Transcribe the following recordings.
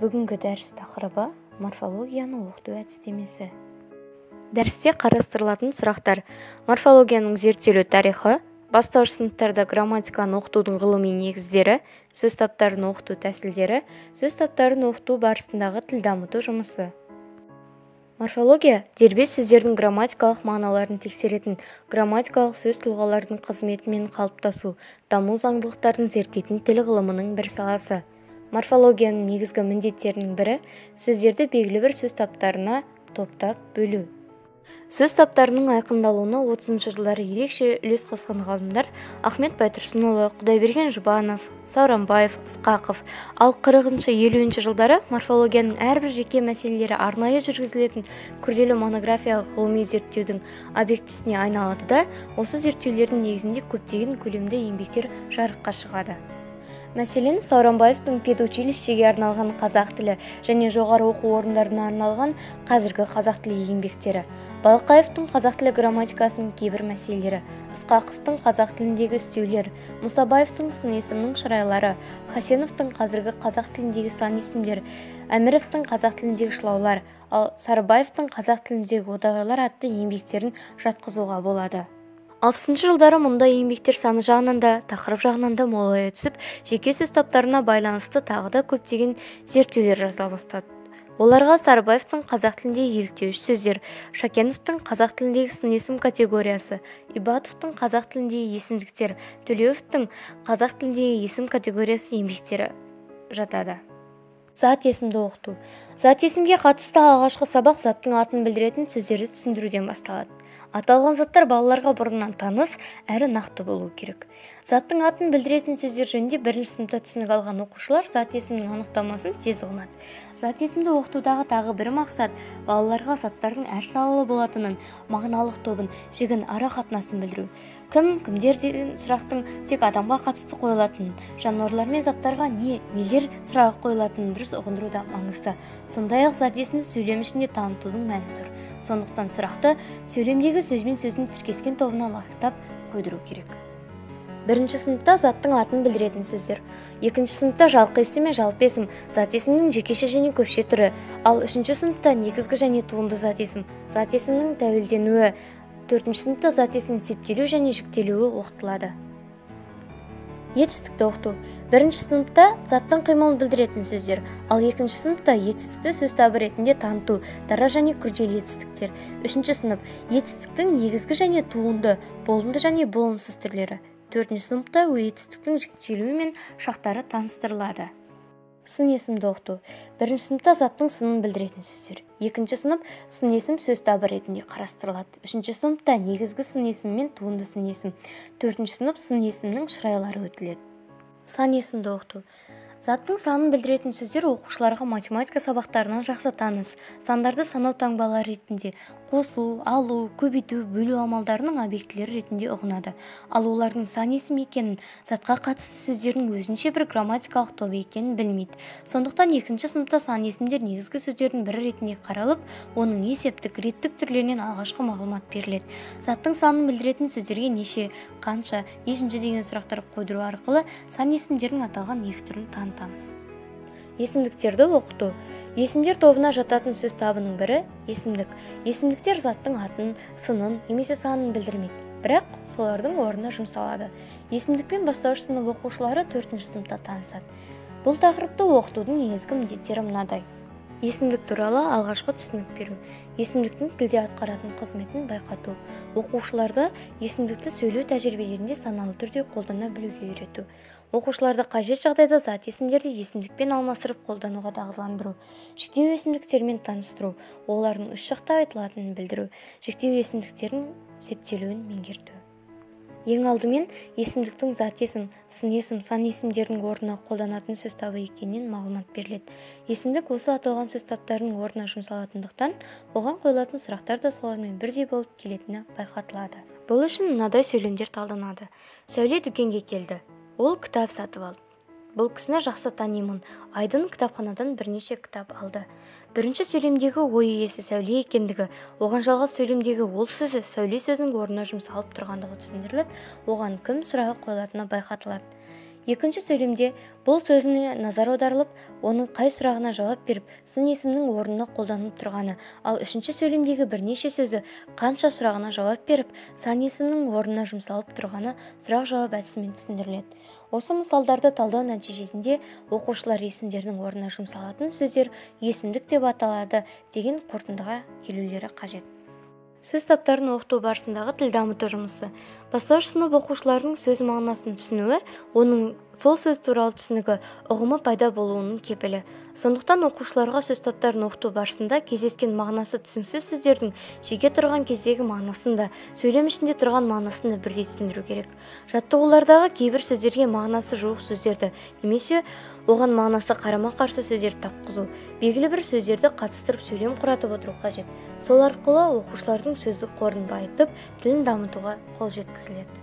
Бүгінгі дәріс тақырыбы морфологияны оқыту әдістемесі. Дәрісте қарастырылатын сұрақтар: морфологияның зерттелу тарихы, бастауыш сыныптарда грамматиканы оқытудың ғылыми негіздері, сөз таптарын оқыту тәсілдері, сөз таптарын оқыту барысындағы тіл дамыту жұмысы. Морфология дербес сөздердің грамматикалық мағыналарын тексеретін, грамматикалық сөз тұлғалардың қызметі мен қалыптасу, даму заңдылықтарын зерттейтін тіл ғылымының бір саласы. Морфологияның негізгі міндеттерінің бірі сөздерді белгілі бір сөз таптарына топтап бөлу. Сөз таптарының айқындалуына 30-шы жылдары ерекше үлес қосқан ғалымдар Ахмет Байтұрсынұлы, Құдайберген Жұбанов, Сауранбаев, Ысқақов, ал 40-50-ші жылдары морфологияның әрбір жеке мәселелері арнайы жүргізілетін күрделі монографиялық ғылыми зерттеудің объектісіне айналады да, осы зерттеулердің негізінде көптеген көлемді еңбектер жарыққа шығады. Мәселен, Сауранбаевтың педучилищеге арналған қазақ тілі және жоғары оқу орындарына арналған қазіргі қазақ тілі еңбектері, Балқаевтың қазақ тілі грамматикасының кейбір мәселелері, Ысқақовтың қазақ тіліндегі үстеулер, Мұсабаевтың сын есімнің шырайлары, Хасеновтың қазіргі қазақ тіліндегі сан есімдер, Әміровтың қазақ тіліндегі шылаулар, ал Сарыбаевтың қазақ тіліндегі одағайлар атты еңбектерін жатқызуға болады. 60-шы жылдары мұндай еңбектер саны жағынан да, тақырып жағынан да молая түсіп, жеке сөз таптарына байланысты тағы да көптеген зерттеулер жазыла бастады. Оларға Сарыбаевтың қазақ тіліндегі еліктеуіш сөздер, Шакеновтың қазақ тіліндегі сын есім категориясы, Ибатовтың қазақ тіліндегі есімдіктер, Төлеуовтың қазақ тіліндегі есім категориясы еңбектері жатады. Зат есімді оқыту. Зат есімге қатысты алғашқы сабақ заттың атын білдіретін сөздерді түсіндіруден басталады. Аталған заттар балаларға бұрыннан таныс әрі нақты болу керек. Заттың атын білдіретін сөздер жөнінде бірінші сыныпта түсінік алған оқушылар зат есімнің анықтамасын тез ұғынады. Зат есімді оқытудағы тағы бір мақсат балаларға заттардың әр салалы болатынын, мағыналық тобын, жігін, ара қатынасын білдіру. Кім, кімдер деген сұрақтың тек адамға қатысты қойылатынын, жануарлар мен заттарға нелер сұрағы қойылатынын дұрыс ұғындыру да маңызды. Сондай-ақ зат есімді сөйлем ішінде танытудың мәні зор. Сондықтан сұрақты сөйлемдегі сөз бен сөздің тіркескен тобына лайықтап қойдыру керек. Бірінші сыныпта заттың атын білдіретін сөздер. Екінші сыныпта жалқы есім мен жалпы есім, зат есімнің жекеше және көпше түрі. Ал үшінші сыныпта негізгі және туынды зат есім, зат есімнің тәуелденуі. Төртінші сыныпта зат есімнің септелу және жіктелуі оқытылады. Етістікті оқыту. Бірінші сыныпта заттың қимылын білдіретін сөздер, ал екінші сыныпта етістікті сөз табы ретінде таныту, дара және күрделі етістіктер. Үшінші сынып етістіктің негізгі және туынды, болымды және болымсыз түрлері. Төртінші сыныпта етістіктің жіктелуі мен шақтары таныстырылады. Сын есімді оқыту. Бірінші сыныпта заттың сынын білдіретін сөздер. Екінші сынып сын есім сөз табы ретінде қарастырылады. Үшінші сыныпта негізгі сын есім мен туынды сын есім. Төртінші сынып сын есімнің шырайлары өтіледі. Сан есімді оқыту. Заттың санын білдіретін сөздер оқушыларға математика сабақтарынан жақсы таныс. Сандарды санау таңбалары ретінде қосу, алу, көбейту, бөлу амалдарының объектілері ретінде ұғынады. Ал олардың сан есім екенін, затқа қатысты сөздердің өзінше бір грамматикалық тобы екенін білмейді. Сондықтан екінші сыныпта сан есімдер негізгі сөздердің бірі ретінде қаралып, оның есептік, реттік түрлерінен алғашқы мағлұмат беріледі. Заттың санын білдіретін сөздерге неше, қанша, нешінші деген сұрақтар қойдыру арқылы сан есімдердің аталған екі түрін танытамыз. Есімдіктерді оқыту. Есімдер тобына жататын сөз табының бірі есімдік. Есімдіктер заттың атын, сынын немесе санын білдірмейді, бірақ солардың орнына жұмсалады. Есімдікпен бастауыш сынып оқушылары 4-ші сыныпта танысады. Бұл тақырыпты оқытудың негізгі міндеттері мынадай. Есімдік туралы алғашқы түсінік беру. Есімдіктің тілде атқаратын қызметін байқату. Оқушыларды есімдікті сөйлеу тәжірибелерінде саналы түрде қолдана білуге үйрету. Оқушыларды қажет жағдайда зат есімдерді есімдікпен алмастырып қолдануға дағдыландыру. Жіктеу есімдіктермен таныстыру, олардың үш жақта айтылатынын білдіру. Жіктеу есімдіктердің септелуін меңгерту. Ең алдымен есімдіктің зат есім, сын есім, сан есімдердің орнына қолданатын сөз табы екенінен мағлұмат беріледі. Есімдік осы аталған сөз таптарының орнына жұмсалатындықтан, оған қойылатын сұрақтар да солармен бірдей болып келетіні байқатылады. Бұл үшін мынадай сөйлемдер талданады. Сәуле дүкенге келді. Ол кітап сатып алды. Бұл кісіні жақсы танимын. Айдын кітапханадан бірнеше кітап алды. Бірінші сөйлемдегі ой иесі Сәуле екендігі, оған жалғас сөйлемдегі ол сөзі Сәуле сөзінің орнына жұмсалып тұрғандығы түсіндіріліп, оған кім сұрағы қойылатыны байқатылады. Екінші сөйлемде бұл сөзіне назар аударылып, оның қай сұрағына жауап беріп, сын есімнің орнына қолданылып тұрғаны, ал үшінші сөйлемдегі бірнеше сөзі қанша сұрағына жауап беріп, сан есімнің орнына жұмсалып тұрғаны сұрақ-жауап әдісімен түсіндіріледі. Осы мысалдарды талдау нәтижесінде оқушылар есімдердің орнына жұмсалатын сөздер есімдік деп аталады деген қорытындыға келулері қажет. Сөз таптарын оқыту барысындағы тіл дамыту жұмысы. Бастауыш сынып оқушыларының сөз мағынасын түсінуі, оның сол сөз туралы түсінігі, ұғымы пайда болуының кепілі. Сондықтан оқушыларға сөз таптарын оқыту барысында кездескен мағынасы түсініксіз сөздердің жеке тұрған кездегі мағынасын да, сөйлем ішінде тұрған мағынасын да бірдей түсіндіру керек. Жаттығулардағы кейбір сөздерге мағынасы жуық сөздерді немесе оған мағынасы қарама-қарсы сөздерді тапқызу, белгілі бір сөздерді қатыстырып сөйлем құратып отыру қажет. Сол арқылы оқушылардың сөздік қорын байытып, тілін дамытуға қол жеткізіледі.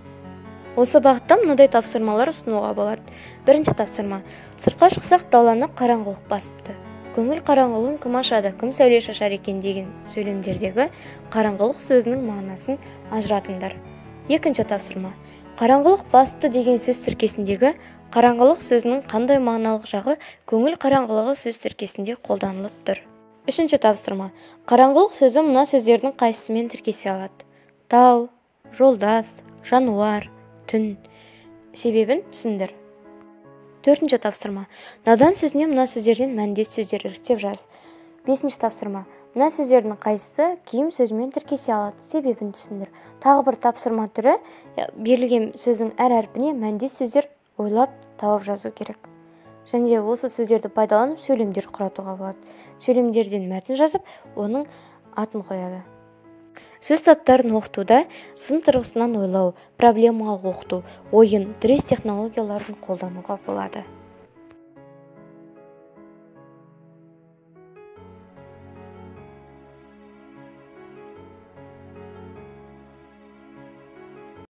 Осы бағытта мынадай тапсырмалар ұсынуға болады. Бірінші тапсырма. Сыртқа шықсақ дауланы қараңғылық басыпты. Көңіл қараңғылығын кім ашады, кім сәуле шашар екен деген сөйлемдердегі қараңғылық сөзінің мағынасын ажыратыңдар. Екінші тапсырма. Қараңғылық басыпты деген сөз тіркесіндегі қараңғылық сөзінің қандай мағыналық жағы көңіл қараңғылығы сөз тіркесінде қолданылып тұр. Үшінші тапсырма. Қараңғылық сөзі мына сөздердің қайсысымен тіркесе алады? Тау, жолдас, жануар, түн. Себебін түсіндір. Төртінші тапсырма. Надан сөзіне мына сөздерден мәндес сөздер іріктеп жаз. Бесінші тапсырма. Мына сөздердің қайсысы киім сөзімен тіркесе алады? Себебін түсіндір. Тағы бір тапсырма түрі, берілген сөздің әр әрпіне мәндес сөздер ойлап тауып жазу керек. Және осы сөздерді пайдаланып сөйлемдер құратуға болады. Сөйлемдерден мәтін жазып, оның атын қояды. Сөз таптарын оқытуда сын тұрғысынан ойлау, проблемалық оқыту, ойын, тірес технологияларын қолдануға болады.